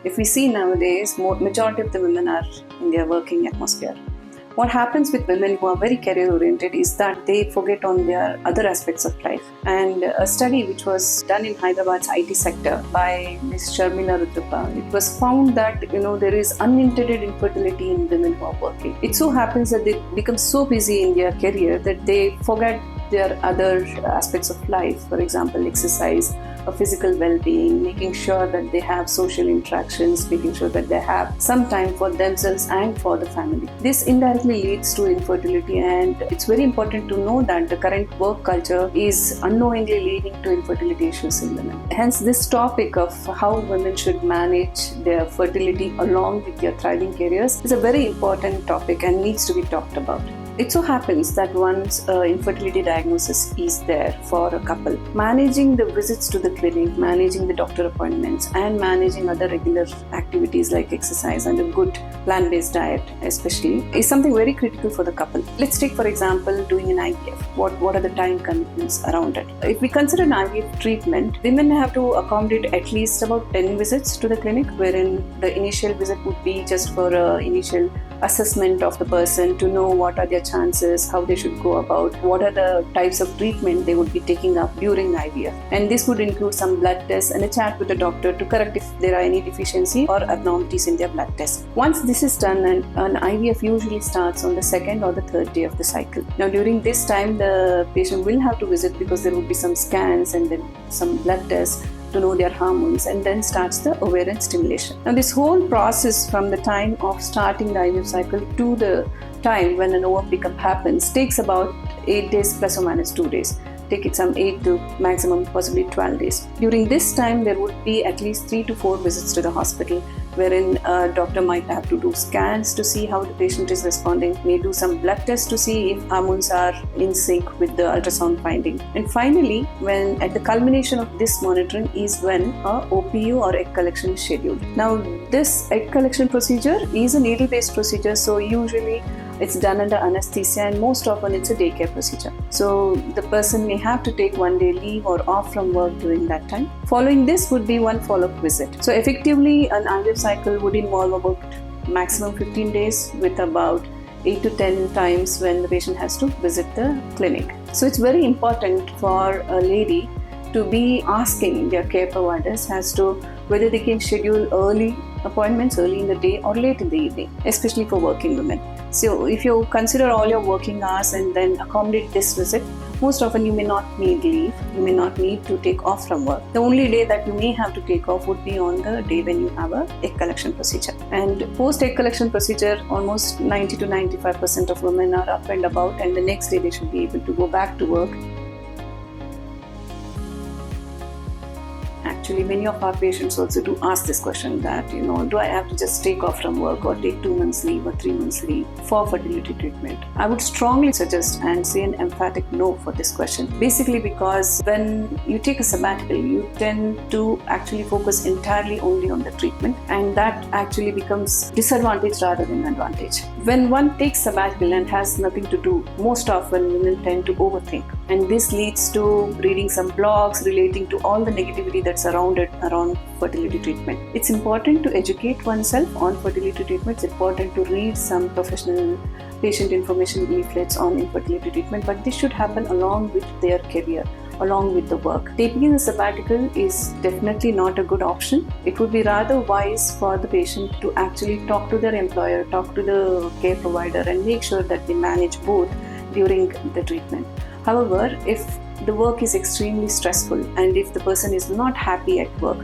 If we see nowadays, majority of the women are in their working atmosphere. What happens with women who are very career oriented is that they forget on their other aspects of life. And a study which was done in Hyderabad's IT sector by Ms. Sharmila Rudrappa, it was found that there is unintended infertility in women who are working. It so happens that they become so busy in their career that they forget their other aspects of life, for example, exercise, physical well-being, making sure that they have social interactions, making sure that they have some time for themselves and for the family. This indirectly leads to infertility, and it's very important to know that the current work culture is unknowingly leading to infertility issues in women. Hence, this topic of how women should manage their fertility along with their thriving careers is a very important topic and needs to be talked about. It so happens that once infertility diagnosis is there for a couple, managing the visits to the clinic, managing the doctor appointments, and managing other regular activities like exercise and a good plant-based diet especially is something very critical for the couple. Let's take, for example, doing an IVF. What are the time commitments around it? If we consider an IVF treatment, women have to accommodate at least about 10 visits to the clinic, wherein the initial visit would be just for initial assessment of the person to know what are their chances, how they should go about, what are the types of treatment they would be taking up during IVF. And this would include some blood tests and a chat with the doctor to correct if there are any deficiency or abnormalities in their blood tests. Once this is done, an IVF usually starts on the second or the third day of the cycle. Now during this time, the patient will have to visit because there will be some scans and then some blood tests to know their hormones, and then starts the ovarian stimulation. Now this whole process from the time of starting the IVF cycle to the time when an ovum pickup happens takes about 8 days plus or minus 2 days. Take it some 8 to maximum possibly 12 days. During this time, there would be at least 3 to 4 visits to the hospital, wherein a doctor might have to do scans to see how the patient is responding, may do some blood tests to see if hormones are in sync with the ultrasound finding. And finally, when at the culmination of this monitoring is when a OPU or egg collection is scheduled. Now, this egg collection procedure is a needle-based procedure, so usually it's done under anesthesia, and most often it's a daycare procedure. So the person may have to take 1 day leave or off from work during that time. Following this would be one follow-up visit. So effectively, an IVF cycle would involve about maximum 15 days with about 8 to 10 times when the patient has to visit the clinic. So it's very important for a lady to be asking their care providers as to whether they can schedule early appointments early in the day or late in the evening, especially for working women. So if you consider all your working hours and then accommodate this visit, most often you may not need leave, you may not need to take off from work. The only day that you may have to take off would be on the day when you have a egg collection procedure. And post egg collection procedure, almost 90 to 95% of women are up and about, and the next day they should be able to go back to work. Actually, many of our patients also do ask this question that, do I have to just take off from work or take 2 months leave or 3 months leave for fertility treatment? I would strongly suggest and say an emphatic no for this question. Basically because when you take a sabbatical, you tend to actually focus entirely only on the treatment, and that actually becomes disadvantage rather than advantage. When one takes sabbatical and has nothing to do, most often women tend to overthink, and this leads to reading some blogs relating to all the negativity that's around fertility treatment. It's important to educate oneself on fertility treatment. It's important to read some professional patient information leaflets on infertility treatment, but this should happen along with their career, along with the work. Taking a sabbatical is definitely not a good option. It would be rather wise for the patient to actually talk to their employer, talk to the care provider, and make sure that they manage both during the treatment. However, if the work is extremely stressful and if the person is not happy at work,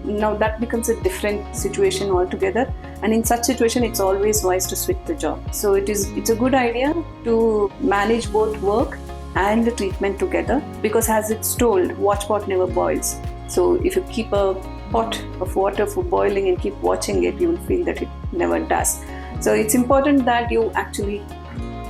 now that becomes a different situation altogether, and in such situation it's always wise to switch the job. So it's a good idea to manage both work and the treatment together, because as it's told, watch pot never boils. So if you keep a pot of water for boiling and keep watching it, you will feel that it never does. So it's important that you actually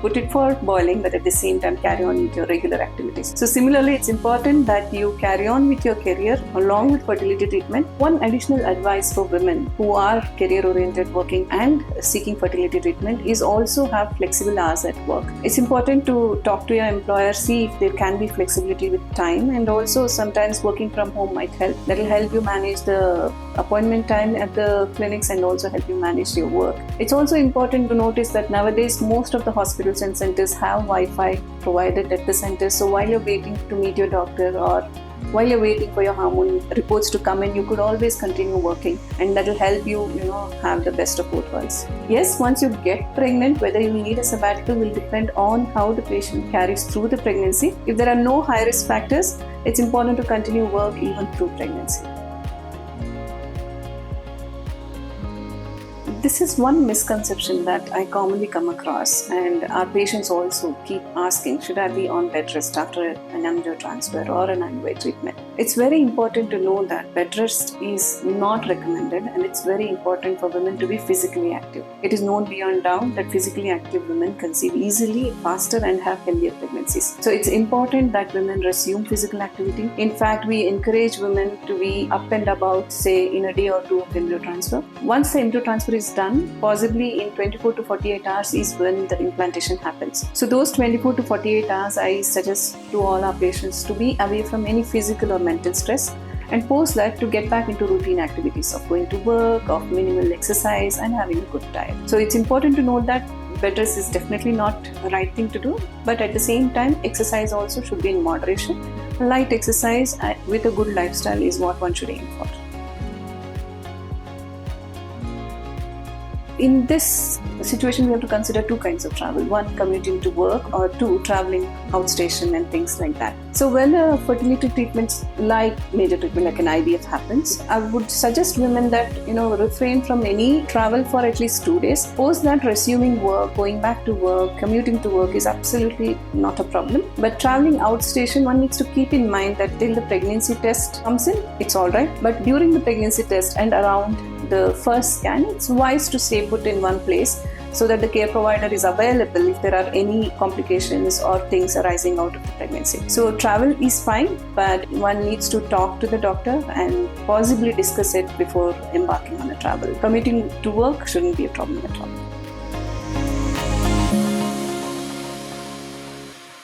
put it for boiling, but at the same time carry on with your regular activities. So similarly, it's important that you carry on with your career along with fertility treatment. One additional advice for women who are career-oriented, working and seeking fertility treatment is also have flexible hours at work. It's important to talk to your employer, see if there can be flexibility with time, and also sometimes working from home might help. That will help you manage the appointment time at the clinics and also help you manage your work. It's also important to notice that nowadays most of the hospitals and centers have Wi-Fi provided at the center. So while you're waiting to meet your doctor or while you're waiting for your hormone reports to come in, you could always continue working, and that will help you, have the best of both worlds. Yes, once you get pregnant, whether you need a sabbatical will depend on how the patient carries through the pregnancy. If there are no high risk factors, it's important to continue work even through pregnancy. This is one misconception that I commonly come across, and our patients also keep asking, should I be on bed rest after an embryo transfer or an IUI treatment? It's very important to know that bed rest is not recommended, and it's very important for women to be physically active. It is known beyond doubt that physically active women conceive easily, faster, and have healthier pregnancies. So it's important that women resume physical activity. In fact, we encourage women to be up and about, say, in a day or two of embryo transfer. Once the embryo transfer is done, possibly in 24 to 48 hours is when the implantation happens. So those 24 to 48 hours, I suggest to all our patients to be away from any physical or mental stress, and post that to get back into routine activities of going to work, of minimal exercise, and having a good diet. So it's important to note that bed rest is definitely not the right thing to do, but at the same time, exercise also should be in moderation. Light exercise with a good lifestyle is what one should aim for. In this situation, we have to consider two kinds of travel. One, commuting to work, or two, traveling outstation and things like that. So when a fertility treatment like major treatment like an IVF happens, I would suggest women that, refrain from any travel for at least 2 days. Post that, resuming work, going back to work, commuting to work is absolutely not a problem. But traveling outstation, one needs to keep in mind that till the pregnancy test comes in, it's all right. But during the pregnancy test and around the first scan, it's wise to stay put in one place so that the care provider is available if there are any complications or things arising out of the pregnancy. So travel is fine, but one needs to talk to the doctor and possibly discuss it before embarking on a travel. Commuting to work shouldn't be a problem at all.